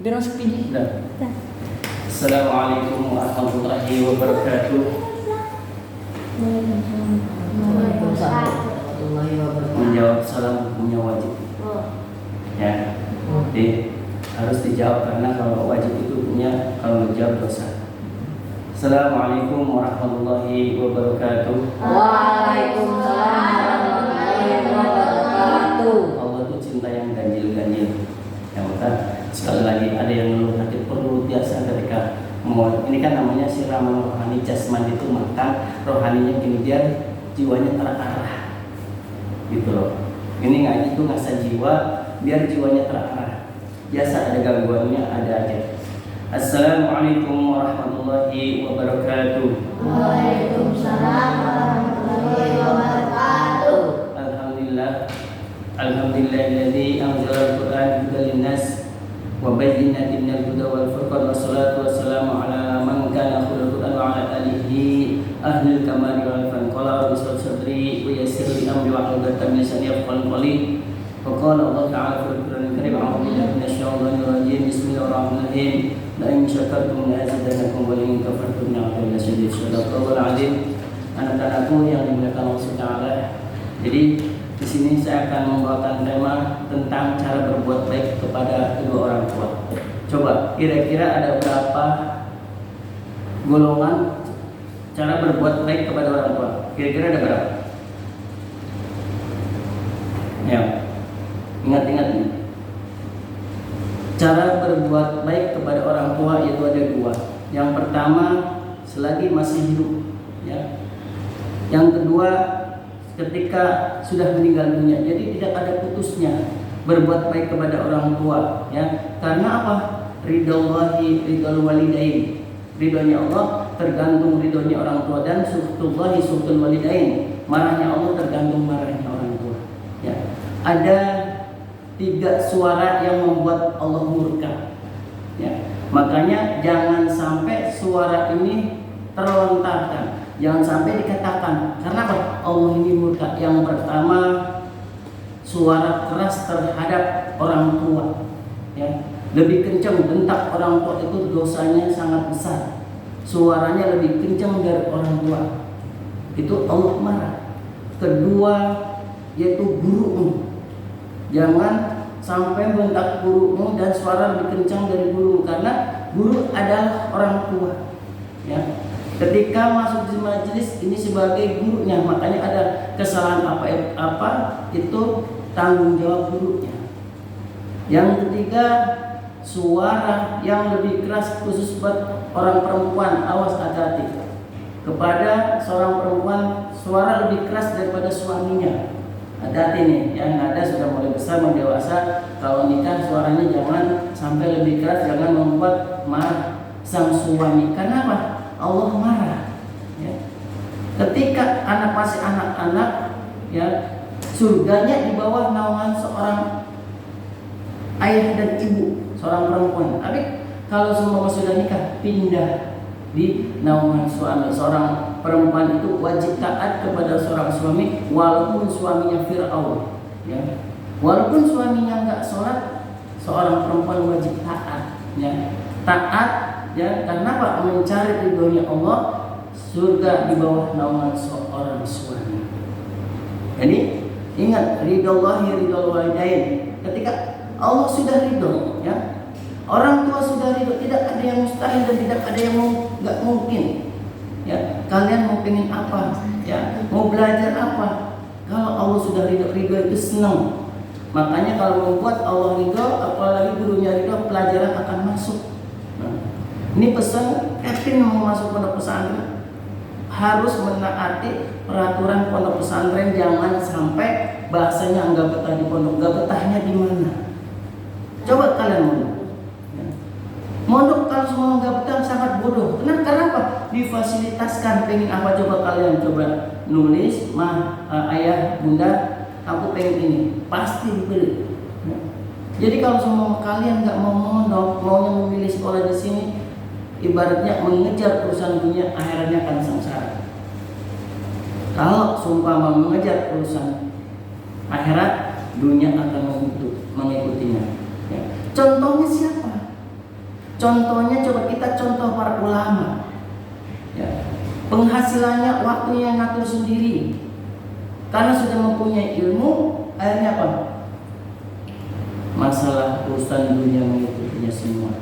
Udah masuk video. Udah. Assalamualaikum warahmatullahi wabarakatuh. Waalaikumsalam warahmatullahi wabarakatuh. Menjawab salam hukumnya wajib. Ya. Jadi harus dijawab karena kalau wajib itu hukumnya kalau menjawab dosa. Assalamualaikum warahmatullahi wabarakatuh. Waalaikumsalam warahmatullahi wabarakatuh. Allah itu cinta yang ganjil-ganjil. Ya, maka sekali lagi ada yang ngeluh hati perlu biasa ketika mau ini kan namanya siraman rohani jasmani itu makan rohaninya gini biar jiwanya terarah gitu loh. Ini ngaji itu ngasah jiwa biar jiwanya terarah. Biasa ada gangguannya ada aja. Assalamualaikum warahmatullahi wabarakatuh. Waalaikumsalam warahmatullahi wabarakatuh. Alhamdulillahilladzi anzala al-Qur'ana hudan lin-nas wa bayyinatin minal huda wal furqan wassalatu wassalamu ala man kana khuluqan wa ala alihi ahlil kamali wal fan qala rabbi sadri wa yassir li amri wa hlul 'uqdatam min lisani yafqahu qawli wa qala Allah ta'ala fil Qur'anil karim a'udzu billahi minasy syaithanir rajim bismillahirrahmanirrahim la in syakartum la azidannakum wa la in kafartum la'adabi lasyadid. Shadaqallahul 'azim. Anak-anakku yang dimuliakan Allah Ta'ala. Jadi di sini saya akan membawakan tema tentang cara berbuat baik kepada kedua orang tua. Coba kira-kira ada berapa golongan cara berbuat baik kepada orang tua? Kira-kira ada berapa? Ya, ingat-ingat nih. Cara berbuat baik kepada orang tua itu ada dua. Yang pertama selagi masih hidup, ya. Yang kedua ketika sudah meninggal dunia. Jadi tidak ada putusnya berbuat baik kepada orang tua, ya. Karena apa? Ridhallahi ridhal walidain. Ridhonya Allah tergantung ridhonya orang tua dan suhtullahi suhtul walidain. Marahnya Allah tergantung marahnya orang tua. Ya. Ada 3 suara yang membuat Allah murka. Ya. Makanya jangan sampai suara ini terlontarkan. Jangan sampai dikatakan karena apa? Allah ini murka. Yang pertama suara keras terhadap orang tua, ya. Lebih kencang bentak orang tua itu dosanya sangat besar. Suaranya lebih kencang dari orang tua. Itu Allah marah. Kedua yaitu gurumu. Jangan sampai bentak gurumu dan suara lebih kencang dari guru karena guru adalah orang tua, ya. Ketika masuk di majelis ini sebagai gurunya, makanya ada kesalahan apa itu tanggung jawab gurunya. Yang ketiga, suara yang lebih keras khusus buat orang perempuan, awas hati-hati. Kepada seorang perempuan suara lebih keras daripada suaminya. Hati-hati nih, yang ada sudah mulai besar, mulai dewasa. Kalau nikah suaranya jangan sampai lebih keras, jangan membuat marah sang suami. Karena apa? Allah marah, ya. Ketika anak masih anak-anak, ya, surganya di bawah naungan seorang ayah dan ibu, seorang perempuan. Tapi kalau semua sudah nikah, pindah di naungan suami. Seorang perempuan itu wajib taat kepada seorang suami, walaupun suaminya Fir'aun, ya. Walaupun suaminya nggak sholat, seorang perempuan wajib taat, ya. Taat. Ya, karena apa? Mencari ridhonya Allah, surga di bawah naungan seorang suami. Jadi ingat ridhollahi ridhal walidain. Ketika Allah sudah ridho, ya, orang tua sudah ridho, tidak ada yang mustahil dan tidak ada yang nggak mungkin. Ya, kalian mau pengen apa? Ya, mau belajar apa? Kalau Allah sudah ridho itu senang. Makanya kalau membuat Allah ridho, apalagi gurunya ridho, pelajaran akan masuk. Ini pesan Kevin mau masuk pondok pesantren harus menaati peraturan pondok pesantren. Jangan sampai bahasanya nggak betah di pondok. Nggak betahnya di mana? Coba kalian mondok. Mondok kalau semua nggak betah sangat bodoh. Kenapa? Difasilitaskan. Pengen apa? Coba kalian coba nulis, ayah, bunda, aku pengen ini, pasti dibeli. Jadi kalau semua kalian nggak mau mondok, maunya memilih sekolah di sini, ibaratnya mengejar urusan dunia, akhiratnya akan sengsara. Kalau sumpah mengejar urusan akhirat, dunia akan mengikutinya. Ya. Contohnya siapa? Contohnya coba kita contoh para ulama. Ya. Penghasilannya waktunya ngatur sendiri. Karena sudah mempunyai ilmu, akhirnya apa? Masalah urusan dunia mengikutinya semua.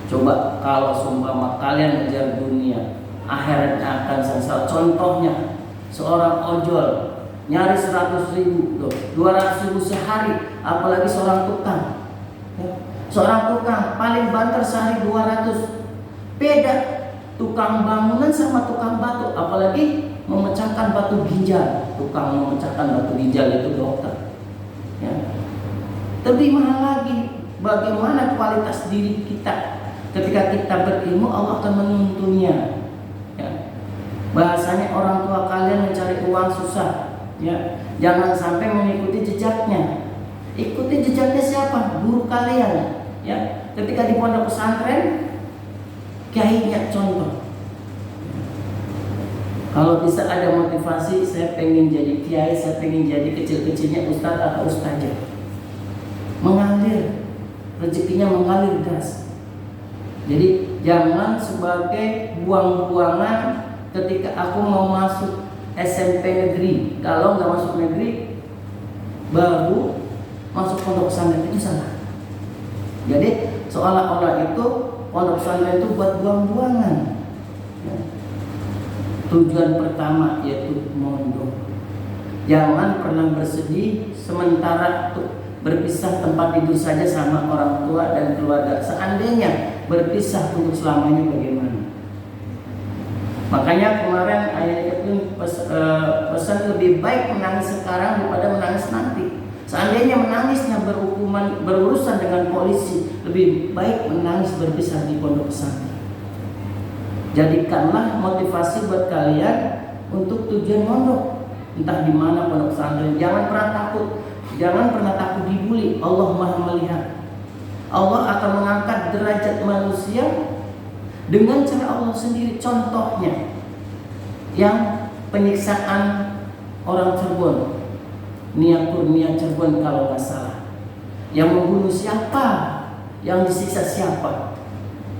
Coba kalau seumpama kalian ngejar dunia, akhiratnya akan sengsara. Contohnya seorang ojol nyari 100.000, 200.000 sehari, apalagi seorang tukang. Ya. Seorang tukang paling banter sehari 200. Beda tukang bangunan sama tukang batu, apalagi memecahkan batu ginjal. Tukang memecahkan batu ginjal itu dokter. Ya. Lebih mahal lagi bagaimana kualitas diri kita. Ketika kita berilmu, Allah akan menuntunnya. Ya. Bahasanya orang tua kalian mencari uang susah. Ya. Jangan sampai mengikuti jejaknya. Ikuti jejaknya siapa? Guru kalian. Ya. Ketika di pondok pesantren, kiainya contoh. Kalau bisa ada motivasi, saya pengen jadi kiai, saya pengen jadi kecil-kecilnya ustadz atau ustazah. Mengalir, rezekinya mengalir deras. Jadi jangan sebagai buang-buangan ketika aku mau masuk SMP negeri. Kalau nggak masuk negeri, baru masuk pondok pesantren, itu salah. Jadi seolah-olah itu pondok pesantren itu buat buang-buangan. Ya. Tujuan pertama yaitu mondok. Jangan pernah bersedih sementara berpisah tempat tidur saja sama orang tua dan keluarga. Seandainya berpisah untuk selamanya bagaimana? Makanya kemarin ayah itu pesan lebih baik menangis sekarang daripada menangis nanti. Seandainya menangisnya berurusan dengan polisi, lebih baik menangis berpisah di pondok pesantren. Jadikanlah motivasi buat kalian untuk tujuan mondok, entah di mana pondok pesantren. Jangan pernah takut, jangan pernah takut dibully. Allah Maha melihat. Allah akan mengangkat derajat manusia dengan cara Allah sendiri. Contohnya, yang penyiksaan orang Cirebon, Nia Kurnia Cirebon kalau nggak salah. Yang membunuh siapa? Yang disiksa siapa?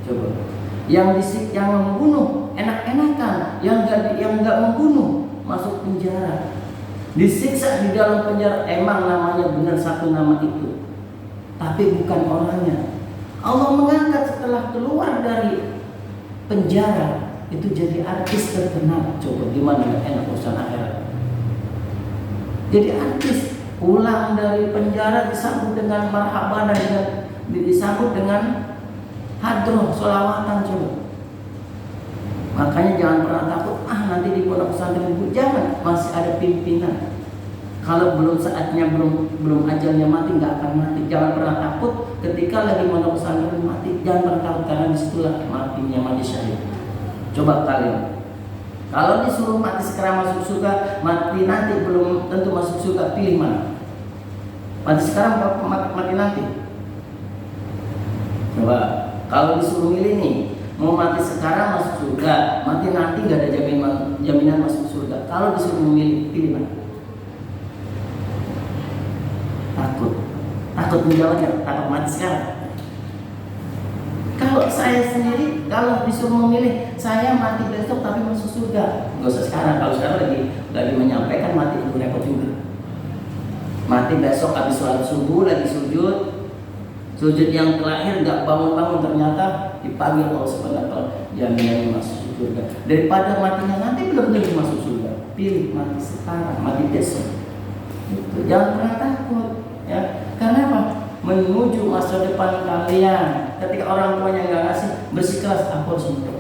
Coba. Yang membunuh enak-enakan, yang nggak membunuh masuk penjara. Disiksa di dalam penjara, emang namanya benar satu nama itu, tapi bukan orangnya. Allah mengangkat setelah keluar dari penjara itu jadi artis terkenal. Coba gimana enak urusan akhirat. Jadi artis pulang dari penjara disambut dengan marhaban dan disambut dengan hadroh, sholawatan. Coba. Makanya jangan pernah takut, nanti di pondok pesantren itu jangan, masih ada pimpinan. Kalau belum saatnya, belum ajalnya mati, nggak akan mati. Jangan pernah takut ketika lagi pondok pesantren mati. Jangan pernah takut, karena disitulah matinya, mati syahid. Coba kalian, kalau disuruh mati sekarang masuk surga, mati nanti belum tentu masuk surga, pilih mana? Mati sekarang atau mati nanti? Coba, kalau disuruh milih nih, mau mati sekarang masuk surga, mati nanti nggak ada jaminan masuk surga. Kalau disuruh memilih, pilih mana? Takut menjawabnya, takut mati sekarang. Kalau saya sendiri, kalau disuruh memilih, saya mati besok tapi masuk surga. Nggak usah sekarang. Kalau sekarang lagi menyampaikan mati itu repot juga. Mati besok habis sholat subuh lagi sujud yang terakhir nggak bangun-bangun, ternyata dipanggil Allah Subhanahu wa taala, jaminannya masuk surga. Daripada matinya nanti belum tentu masuk surga, pilih mati sekarang, mati besok. Itu. Jangan pernah takut, ya. Karena apa? Menuju masa depan kalian. Ketika orang tuanya nggak ngasih, bersikeras, aku harus untuk.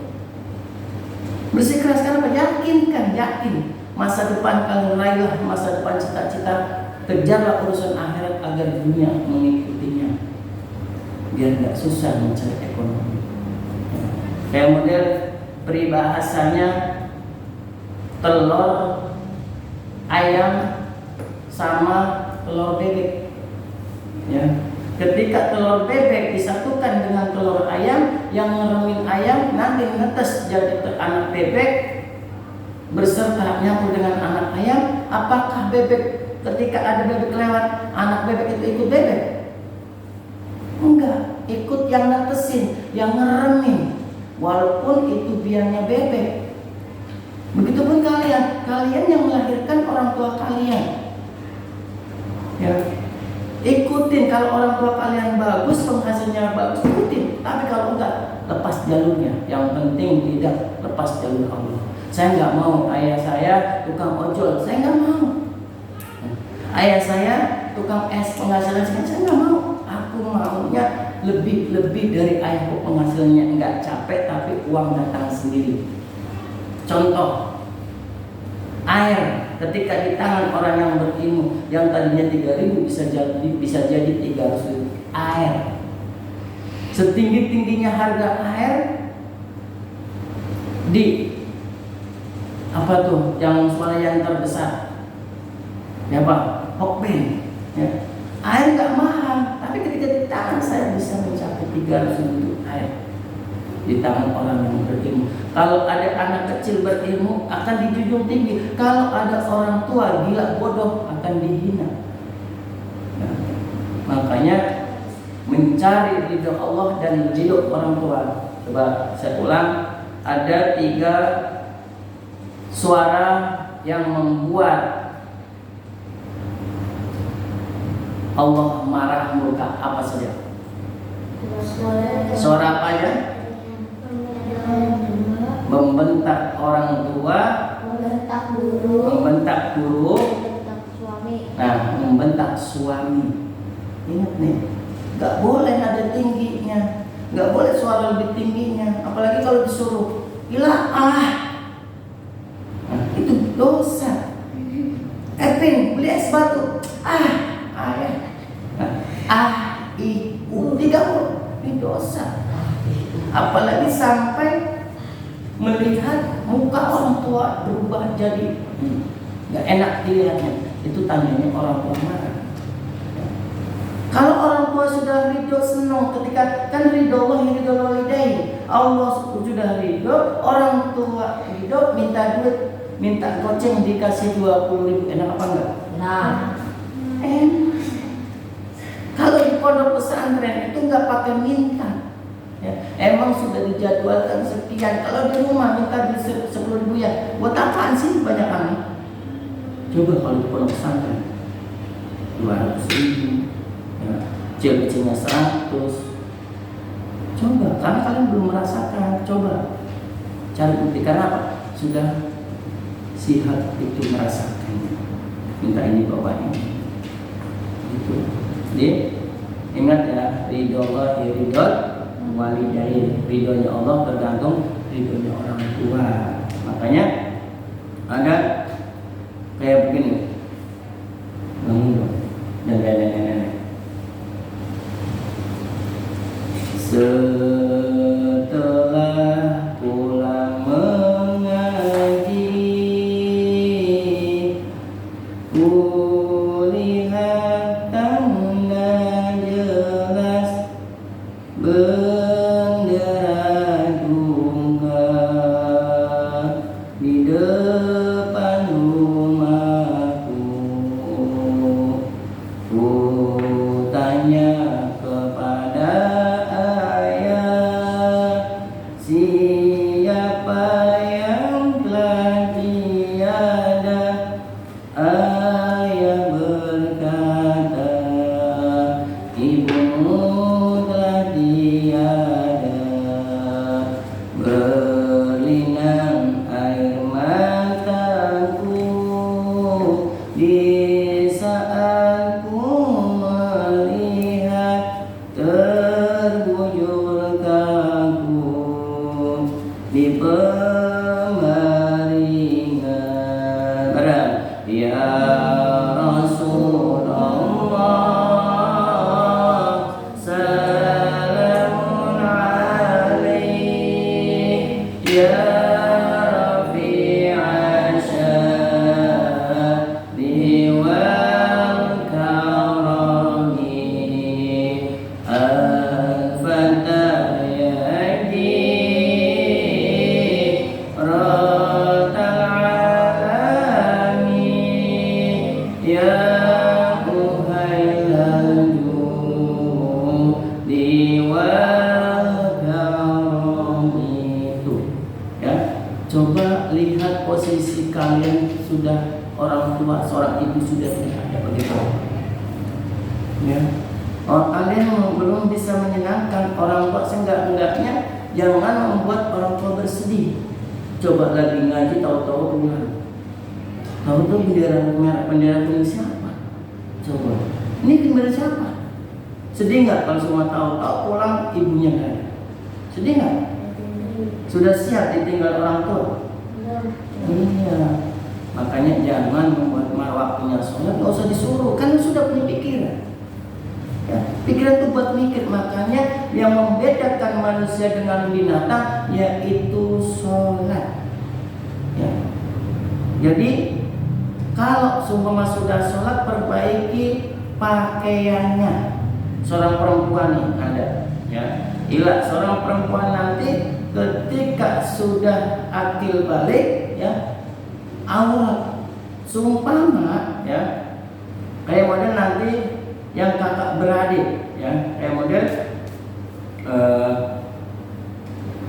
Bersikeras karena apa? Yakin masa depan kalian, raihlah masa depan cita-cita, kejarlah urusan akhirat agar dunia mengikutinya, biar nggak susah mencari ekonomi. Kayak model peribahasanya telur ayam sama telur bebek. Ya. Ketika telur bebek disatukan dengan telur ayam, yang ngeremin ayam nanti menetes jadi anak bebek berserta nyambung dengan anak ayam. Apakah bebek ketika ada bebek lewat, anak bebek itu ikut bebek? Enggak, ikut yang netes ngetetesin, yang ngeremin, walaupun itu biangnya bebek. Begitupun kalian yang melahirkan orang tua kalian. Ya, ikutin. Kalau orang tua kalian bagus, penghasilnya bagus, ikutin. Tapi kalau enggak, lepas jalurnya. Yang penting tidak lepas jalur Allah. Saya nggak mau ayah saya tukang ojol, saya nggak mau. Ayah saya tukang es, penghasilan saya nggak mau. Aku maunya lebih dari ayahku, penghasilannya nggak capek tapi uang datang sendiri. Contoh, air ketika di tangan orang yang berilmu, yang tadinya 3.000 bisa jadi 300.000. Air, setinggi-tingginya harga air di apa tuh yang swalayan terbesar, ya Pak, Hokben, ya. Air nggak mahal, tapi ketika di tangan saya bisa mencapai 300.000 air di tangan orang yang berilmu. Kalau ada anak kecil berilmu akan dijunjung tinggi. Kalau ada orang tua gila bodoh akan dihina. Nah, makanya mencari ridho Allah dan ridho orang tua. Coba saya ulang, ada 3 suara yang membuat Allah marah murka. Apa saja? Suara apa ya? Membentak orang tua, membentak guru, membentak suami. Nah, membentak suami. Ingat nih, nggak boleh ada tingginya, nggak boleh suara lebih tingginya, apalagi kalau disuruh gila nah, itu dosa. Ervin, beli es batu, ayah, tidak boleh, ini dosa. Apalagi sampai melihat muka orang tua berubah jadi nggak enak dilihatnya, itu tandanya orang tua marah. Kalau orang tua sudah ridho, senang, ketika kan ridho Allah, ridho walidain, Allah sudah ridho, orang tua ridho, minta duit, minta goceng dikasih 20.000, enak apa enggak? Nah, Enak. Kalau di pondok pesantren itu nggak pakai minta. Ya, emang sudah dijadwalkan sekian. Kalau di rumah minta 10.000 ya, buat apaan sih banyak anak? Coba kalau di pondok pesantren 200.000, ya, kecil-kecilnya 100. Coba, karena kalian belum merasakan. Coba cari bukti, karena apa? Sudah sihat itu merasakan. Minta ini bawa ini. Gitu. Jadi ingat ya, ridho Allah ridho walidain, ridhonya Allah tergantung ridhonya orang tua. Makanya ada kayak begini, bangun dong, dan nenek-nenek. Setelah pulang mengaji, kulihat tanda jelas bendera duka di depan rumahku. Ku tanya kepada ayah, siapa yang telah tiada? Ayah berkata, ibumu telah tiada. Berlinang air mataku di saat ku melihat terbujur kaku di pemaringan. Barang, ya Rasulullah, salamun alaih, ya Rafi'a syahdi wal karami, al-fatah yadi ratal alami, ya uhailal judi wal orang tua, seorang ibu sudah tidak ada begitu. Ya. Oh, kalian belum bisa menyenangkan orang tua, seenggak-enggaknya jangan membuat orang tua bersedih. Coba lagi ngaji tahu-tahu keluar. Tahu-tahu bendera merah, bendera kuning siapa? Coba. Ini bendera siapa? Sedih nggak kalau semua tahu pulang ibunya nggak ada? Sedih nggak? Sudah siap ditinggal orang tua? Iya. Makanya jangan membuat waktunya sholat, nggak usah disuruh, kan sudah punya pikiran. Ya, pikiran itu buat mikir. Makanya yang membedakan manusia dengan binatang yaitu sholat. Ya. Jadi kalau seumpama sudah sholat, perbaiki pakaiannya. Seorang perempuan nih ada, ya. Ila seorang perempuan nanti ketika sudah akil balik, ya, aurat. Sumpama, ya, kayak model nanti yang kakak beradik, ya, kayak model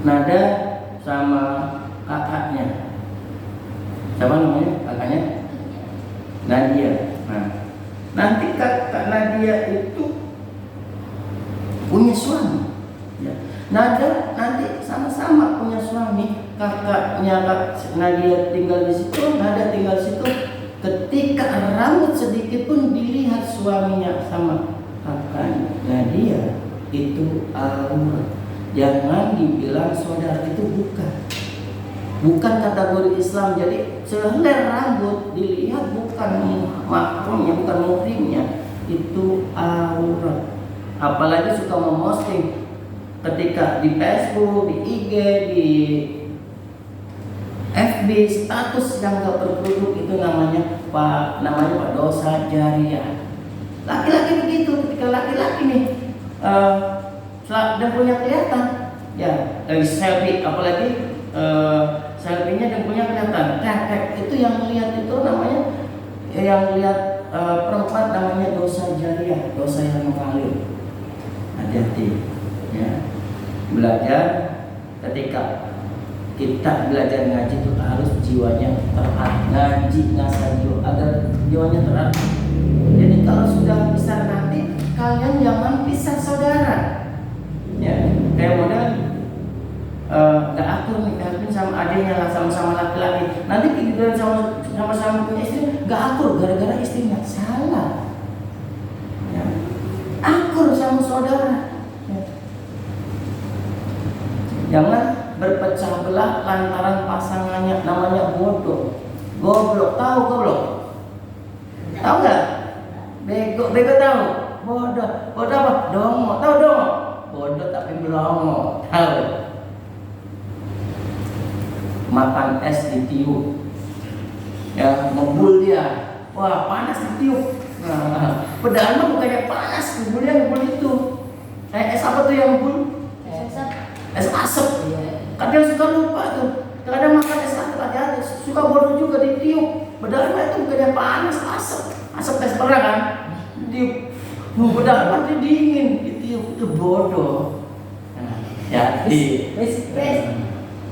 Nada sama kakaknya. Siapa namanya kakaknya? Nadia. Nah, nanti kakak Nadia itu punya suami, ya. Nada nanti sama-sama punya suami. Kakaknya Nadia tinggal di situ, Nada tinggal di situ. Ketika rambut sedikit pun dilihat suaminya sama kakak Nadia, itu aurat. Jangan dibilang saudara, itu bukan kategori Islam. Jadi sehelai rambut dilihat bukan mahramnya, bukan muhrimnya, itu aurat. Apalagi suka memposting ketika di Facebook, di IG, di FB, status yang gak berkerudung, itu namanya Pak dosa jariah. Laki-laki begitu, ketika laki-laki nih dan punya kelihatan, ya, dari selfie, apalagi selfie-nya dan punya kelihatan, itu yang lihat itu namanya, yang lihat perempuan namanya dosa jariah, dosa yang mengalir. Hati-hati, ya. Belajar, ketika kita belajar ngaji itu harus jiwanya terarah, ngaji ngasajo agar jiwanya terarah. Jadi kalau sudah besar nanti kalian jangan pisah saudara, ya. Kayak model nggak akur nih Erwin sama adiknya lah, sama-sama laki-laki. Nanti kita sama-sama punya istri nggak akur gara-gara istrinya salah, ya. Akur sama saudara, ya. Jangan berpecah belah lantaran pasangannya, namanya bodoh, goblok. Tahu goblok? Tahu nggak? Bego tahu? Bodoh apa? Dongo. Tahu dongo? Bodoh tapi belongo. Tahu? Makan es ditiup, ya, ngebul dia. Wah, panas ditiup. Nah, padahal mah bukannya panas, ngebulnya ngebul itu. Es apa tuh yang ngebul? Es asap. Kadang suka lupa tuh. Kadang makan es asap hati-hati, suka bodoh juga ditiup. Padahal itu bukannya panas, asap es perah kan? Ditiup. Padahal itu dingin, ditiup, itu bodoh. Nah, jadi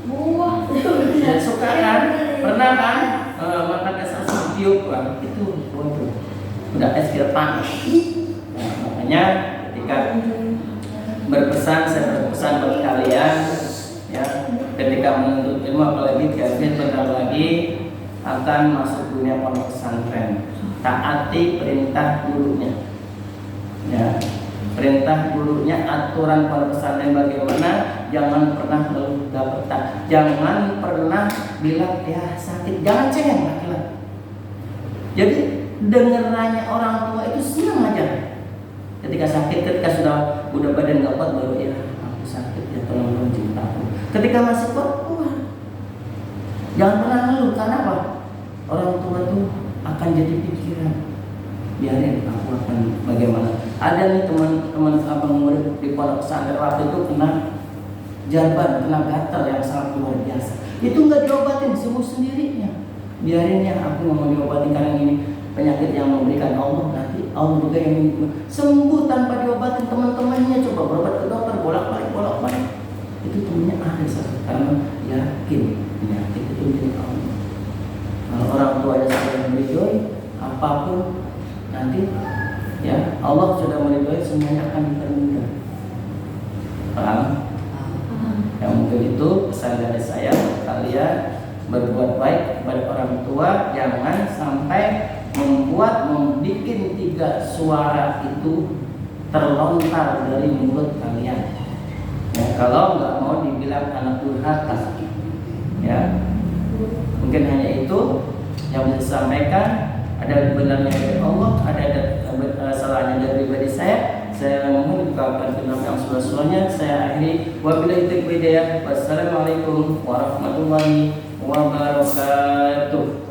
buah. Ya, suka kan? Pernah kan? Makan es asap ditiup kan? Itu bodoh. Udah es kira panas. Nah, makanya ketika berpesan, saya berpesan buat kalian, ya, ketika menuntut ilmu, apalagi Kevin bentar lagi akan masuk dunia pondok pesantren, taati perintah gurunya, ya, perintah gurunya, aturan pondok pesantren bagaimana. Jangan pernah ngeluh gak betah, jangan pernah bilang ya sakit, jangan cengeng laki-laki. Jadi dengerannya orang tua itu senang aja. Ketika sakit, ketika udah badan gak kuat, baru ya aku sakit, ya tolong cinta aku. Ketika masih kuat, jangan pernah ngeluh. Karena apa? Orang tua tuh akan jadi pikiran, biarin aku akan bagaimana. Ada nih teman-teman abang murid di pondok pesantren waktu itu kena jarban, kena gatal yang sangat luar biasa. Itu nggak diobatin, sembuh sendirinya. Biarin ya, aku nggak mau diobatin karena ini penyakit yang memberikan Allah, nanti Allah juga yang sembuh tanpa diobatin. Teman-temannya coba berobat ke dokter, bolak-balik. Itu temennya ada sakit karena yakin penyakit itu milik Allah. Kalau orang tuanya sudah memiliki meridhoi semuanya akan dipermudah. Paham? Yang mungkin itu pesan dari saya untuk kalian, berbuat baik kepada orang tua, jangan sampai membuat 3 suara itu terlontar dari mulut kalian. Ya, kalau nggak mau dibilang anak durhaka, ya mungkin hanya itu yang bisa disampaikan. Ada benarnya dari Allah, ada salahnya dari pribadi saya. Saya mohon dikabulkan dengan yang seluruhnya. Saya akhiri wabillahi taufiq wal hidayah. Wassalamualaikum warahmatullahi wabarakatuh.